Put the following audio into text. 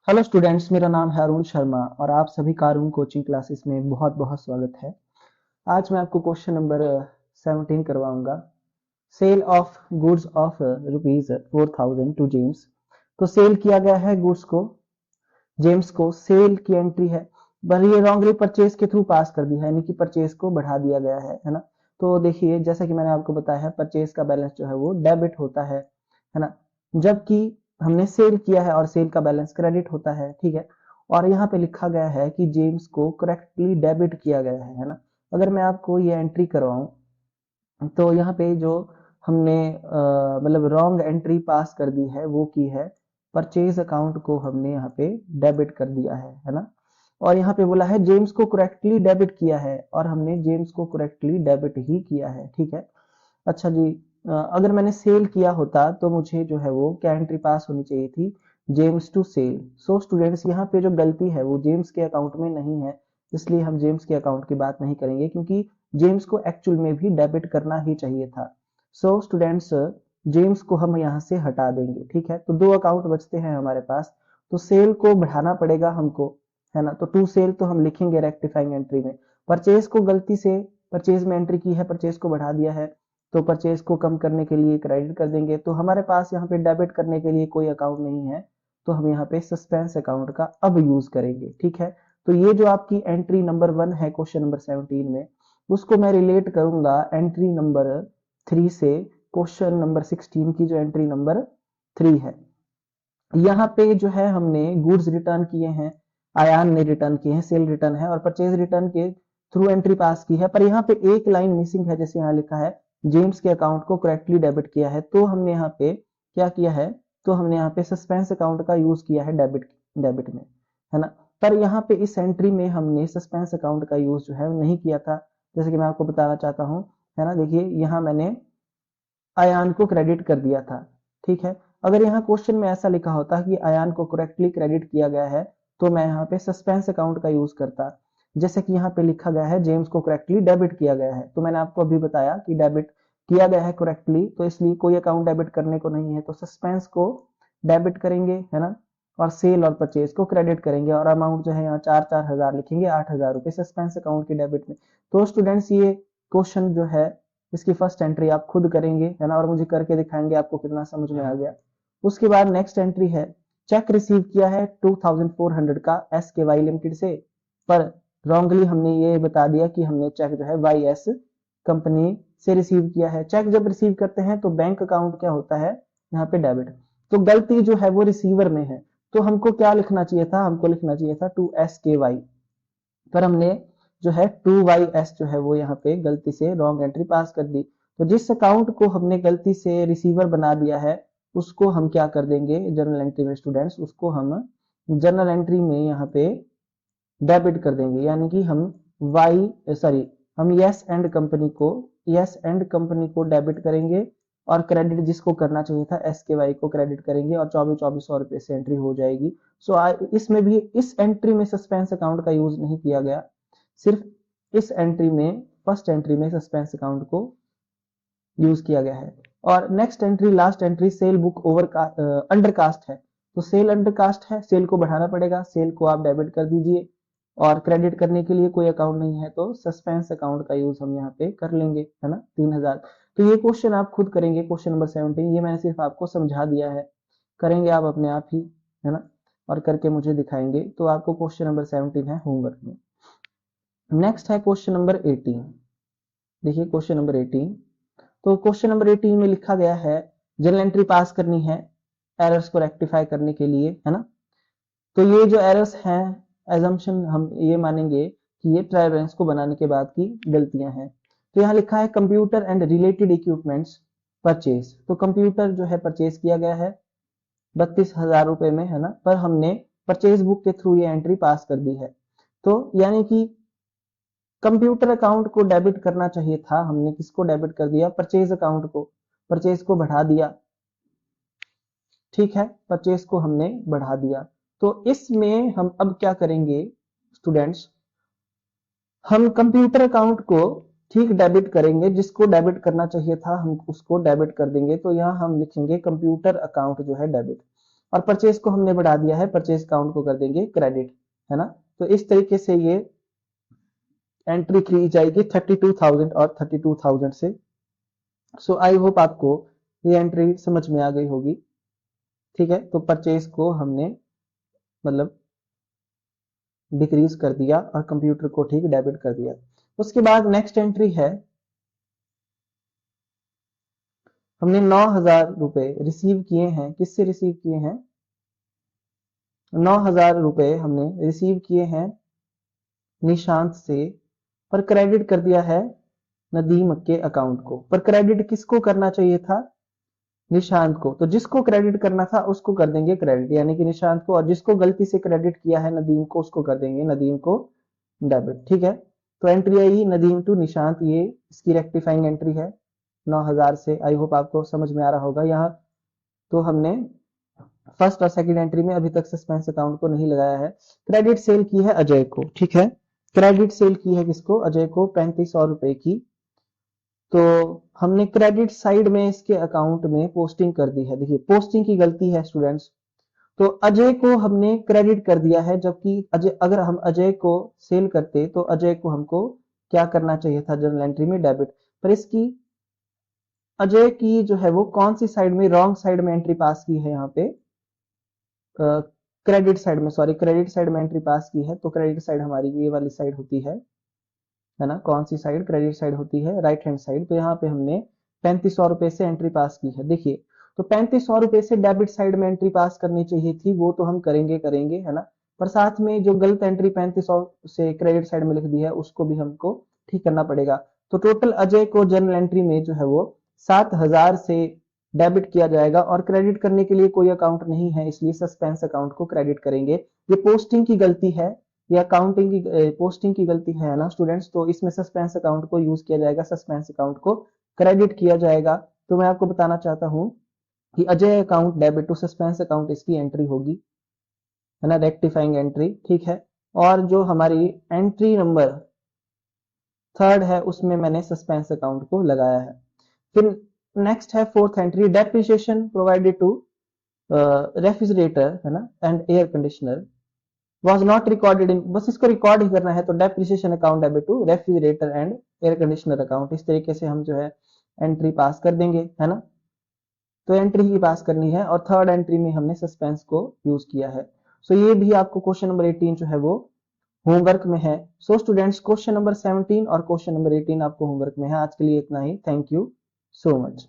Hello students, मेरा नाम है अरुण शर्मा और आप सभी का अरुण कोचिंग क्लासेस में बहुत बहुत स्वागत है। आज मैं आपको क्वेश्चन नंबर 17 करवाऊंगा। Sale of goods of ₹4,000 to James. तो सेल किया गया है गुड्स को, जेम्स को। सेल की एंट्री है, पर ये रॉन्गली परचेज के थ्रू पास कर दी है, यानी कि परचेज को बढ़ा दिया गया है ना। तो देखिए, जैसा कि मैंने आपको बताया है, परचेज का बैलेंस जो है वो डेबिट होता है ना, जबकि हमने सेल किया है और सेल का बैलेंस क्रेडिट होता है। ठीक है, और यहाँ पे लिखा गया है कि जेम्स को करेक्टली डेबिट किया गया है ना। अगर मैं आपको ये एंट्री करवाऊं, तो यहाँ पे जो हमने मतलब रॉन्ग एंट्री पास कर दी है वो की है, परचेज अकाउंट को हमने यहाँ पे डेबिट कर दिया है ना। और यहाँ पे बोला है जेम्स को करेक्टली डेबिट किया है, और हमने जेम्स को करेक्टली डेबिट ही किया है। ठीक है, अच्छा जी। अगर मैंने सेल किया होता तो मुझे जो है वो क्या एंट्री पास होनी चाहिए थी, James to sale. So students, यहाँ पे जो गलती है वो जेम्स के अकाउंट में नहीं है, इसलिए हम जेम्स के अकाउंट की बात नहीं करेंगे, क्योंकि जेम्स को एक्चुअल में भी डेबिट करना ही चाहिए था। सो स्टूडेंट्स, जेम्स को हम यहाँ से हटा देंगे। ठीक है, तो दो अकाउंट बचते हैं हमारे पास। तो सेल को बढ़ाना पड़ेगा हमको, है ना। तो टू सेल तो हम लिखेंगे रेक्टिफाइंग एंट्री में। परचेज को गलती से परचेज में एंट्री की है, परचेज को बढ़ा दिया है, तो परचेज को कम करने के लिए क्रेडिट कर देंगे। तो हमारे पास यहाँ पे डेबिट करने के लिए कोई अकाउंट नहीं है, तो हम यहाँ पे सस्पेंस अकाउंट का अब यूज करेंगे। ठीक है, तो ये जो आपकी एंट्री नंबर 1 है क्वेश्चन नंबर 17 में, उसको मैं रिलेट करूंगा एंट्री नंबर 3 से, क्वेश्चन नंबर 16 की जो एंट्री नंबर 3 है। यहाँ पे जो है हमने गुड्स रिटर्न किए हैं, आयान ने रिटर्न किए हैं, सेल रिटर्न है और परचेज रिटर्न के थ्रू एंट्री पास की है। पर यहाँ पे एक लाइन मिसिंग है, जैसे यहाँ लिखा है जेम्स के अकाउंट को करेक्टली डेबिट किया है। तो हमने यहाँ पे क्या किया है, तो हमने यहाँ पे सस्पेंस अकाउंट का यूज किया है डेबिट डेबिट में, है ना। पर यहाँ पे इस एंट्री में हमने सस्पेंस अकाउंट का यूज जो है नहीं किया था, जैसे कि मैं आपको बताना चाहता हूँ, है ना। देखिए, यहाँ मैंने अयान को क्रेडिट कर दिया था। ठीक है, अगर यहाँ क्वेश्चन में ऐसा लिखा होता कि अयान को करेक्टली क्रेडिट किया गया है, तो मैं यहाँ पे सस्पेंस अकाउंट का यूज करता। जैसे कि यहाँ पे लिखा गया है जेम्स को करेक्टली डेबिट किया गया है, तो मैंने आपको अभी बताया कि डेबिट किया गया है करेक्टली, तो इसलिए कोई अकाउंट डेबिट करने को नहीं है, तो सस्पेंस को डेबिट करेंगे, है ना। और सेल और परचेज को क्रेडिट करेंगे, और अमाउंट जो है यहाँ 4,000 लिखेंगे, 8,000 रुपए सस्पेंस अकाउंट की डेबिट में। तो स्टूडेंट्स, ये क्वेश्चन जो है, इसकी फर्स्ट एंट्री आप खुद करेंगे, है ना, और मुझे करके दिखाएंगे आपको कितना समझ में आ गया। उसके बाद नेक्स्ट एंट्री है, चेक रिसीव किया है 2,400 का एस के वाई लिमिटेड से, पर रॉन्गली हमने ये बता दिया कि हमने चेक जो है वाई एस कंपनी से रिसीव किया है। चेक जब रिसीव करते हैं तो बैंक अकाउंट क्या होता है, यहाँ पे डेबिट। तो गलती जो है वो रिसीवर में है, तो हमको क्या लिखना चाहिए था, हमको लिखना चाहिए था 2SKY, पर हमने जो है 2YS जो है वो यहाँ पे गलती से रॉन्ग एंट्री पास कर दी। तो जिस अकाउंट को हमने गलती से रिसीवर बना दिया है, उसको हम क्या कर देंगे जनरल एंट्री में स्टूडेंट्स, उसको हम जनरल एंट्री में यहाँ पे डेबिट कर देंगे, यानी कि हम यस एंड कंपनी को डेबिट करेंगे, और क्रेडिट जिसको करना चाहिए था SKY को क्रेडिट करेंगे, और 24,2400 रुपए से एंट्री हो जाएगी। इसमें भी इस एंट्री में सस्पेंस अकाउंट का यूज नहीं किया गया, सिर्फ इस एंट्री में, फर्स्ट एंट्री में सस्पेंस अकाउंट को यूज किया गया है। और next entry, last entry, cell book over का अंडरकास्ट है। तो सेल अंडरकास्ट है, सेल को बढ़ाना पड़ेगा, सेल को आप डेबिट कर दीजिए, और क्रेडिट करने के लिए कोई अकाउंट नहीं है, तो सस्पेंस अकाउंट का यूज हम यहाँ पे कर लेंगे, है ना, 3,000। तो ये क्वेश्चन आप खुद करेंगे, क्वेश्चन नंबर 17, ये मैंने सिर्फ आपको समझा दिया है, करेंगे आप अपने आप ही, है ना, और करके मुझे दिखाएंगे। तो आपको क्वेश्चन नंबर 17 है होमवर्क में। नेक्स्ट है क्वेश्चन नंबर 18। देखिए क्वेश्चन नंबर 18, तो क्वेश्चन नंबर 18 में लिखा गया है जनरल एंट्री पास करनी है एरर्स को रेक्टिफाई करने के लिए, है ना। तो ये जो एरर्स हैं, एजम्पशन हम ये मानेंगे कि ये ट्रायल बैलेंस को बनाने के बाद की गलतियां हैं। तो यहाँ लिखा है computer and related equipments purchase. तो कंप्यूटर जो है परचेज किया गया है 32,000 रुपए में, है ना, पर हमने परचेज बुक के थ्रू ये एंट्री पास कर दी है। तो यानी कि कंप्यूटर अकाउंट को डेबिट करना चाहिए था, हमने किसको डेबिट कर दिया, परचेज अकाउंट को, परचेज को बढ़ा दिया। ठीक है, परचेज को हमने बढ़ा दिया। तो इसमें हम अब क्या करेंगे स्टूडेंट्स, हम कंप्यूटर अकाउंट को ठीक डेबिट करेंगे, जिसको डेबिट करना चाहिए था हम उसको डेबिट कर देंगे। तो यहाँ हम लिखेंगे कंप्यूटर अकाउंट जो है डेबिट, और परचेज को हमने बढ़ा दिया है, परचेज काउंट को कर देंगे क्रेडिट, है ना। तो इस तरीके से ये एंट्री की जाएगी 32,000 और 32,000 से। सो आई होप आपको ये एंट्री समझ में आ गई होगी, ठीक है। तो परचेज को हमने मतलब डिक्रीज कर दिया और कंप्यूटर को ठीक डेबिट कर दिया। उसके बाद नेक्स्ट एंट्री है, हमने 9,000 रुपए रिसीव किए हैं। किससे रिसीव किए हैं? 9,000 रुपए हमने रिसीव किए हैं निशांत से, पर क्रेडिट कर दिया है नदीम के अकाउंट को। पर क्रेडिट किसको करना चाहिए था? निशांत को। तो जिसको क्रेडिट करना था उसको कर देंगे क्रेडिट, यानी कि निशांत को, और जिसको गलती से क्रेडिट किया है नदीम को, उसको कर देंगे नदीम को डेबिट, ठीक है। तो एंट्री आई नदीम टू निशांत, ये इसकी रेक्टिफाइंग एंट्री है 9,000 से। आई होप आपको समझ में आ रहा होगा। यहाँ तो हमने फर्स्ट और सेकंड एंट्री में अभी तक सस्पेंस अकाउंट को नहीं लगाया है। क्रेडिट सेल की है अजय को, ठीक है। क्रेडिट सेल की है किसको? अजय को 3500 रुपए की। तो हमने क्रेडिट साइड में इसके अकाउंट में पोस्टिंग कर दी है। देखिए पोस्टिंग की गलती है स्टूडेंट्स। तो अजय को हमने क्रेडिट कर दिया है, जबकि अजय, अगर हम अजय को सेल करते तो अजय को हमको क्या करना चाहिए था? जनरल एंट्री में डेबिट। पर इसकी अजय की जो है वो कौन सी साइड में, रॉन्ग साइड में एंट्री पास की है यहाँ पे, क्रेडिट साइड में, सॉरी क्रेडिट साइड में एंट्री पास की है। तो क्रेडिट साइड हमारी ये वाली साइड होती है ना। कौन सी साइड? क्रेडिट साइड होती है, राइट हैंड साइड। तो यहाँ पे हमने 3500 रुपए से एंट्री पास की है। देखिए तो 3500 रुपए से डेबिट साइड में एंट्री पास करनी चाहिए थी, वो तो हम करेंगे है ना। पर साथ में जो गलत एंट्री 3500 से क्रेडिट साइड में लिख दी है उसको भी हमको ठीक करना पड़ेगा। तो टोटल अजय को जनरल एंट्री में जो है वो 7,000 से डेबिट किया जाएगा, और क्रेडिट करने के लिए कोई अकाउंट नहीं है, इसलिए सस्पेंस अकाउंट को क्रेडिट करेंगे। ये पोस्टिंग की गलती है, या अकाउंटिंग की पोस्टिंग की गलती है ना स्टूडेंट्स। तो इसमें सस्पेंस अकाउंट को यूज किया जाएगा, सस्पेंस अकाउंट को क्रेडिट किया जाएगा। तो मैं आपको बताना चाहता हूं कि Ajay account debit to suspense account इसकी एंट्री होगी, है ना, रेक्टिफाइंग एंट्री, ठीक है। और जो हमारी एंट्री नंबर थर्ड है उसमें मैंने सस्पेंस अकाउंट को लगाया है। फिर नेक्स्ट है fourth entry, depreciation provided to refrigerator, है ना, and air conditioner was not recorded in, बस इसको रिकॉर्ड ही करना है। तो depreciation account debit to refrigerator and air conditioner account, इस तरीके से हम जो है एंट्री पास कर देंगे, है ना। तो एंट्री ही पास करनी है, और थर्ड एंट्री में हमने सस्पेंस को यूज किया है। सो ये भी आपको क्वेश्चन नंबर 18 जो है वो होमवर्क में है। सो स्टूडेंट्स क्वेश्चन नंबर 17 और क्वेश्चन नंबर 18 आपको होमवर्क में है। आज के लिए इतना ही। Thank you so much.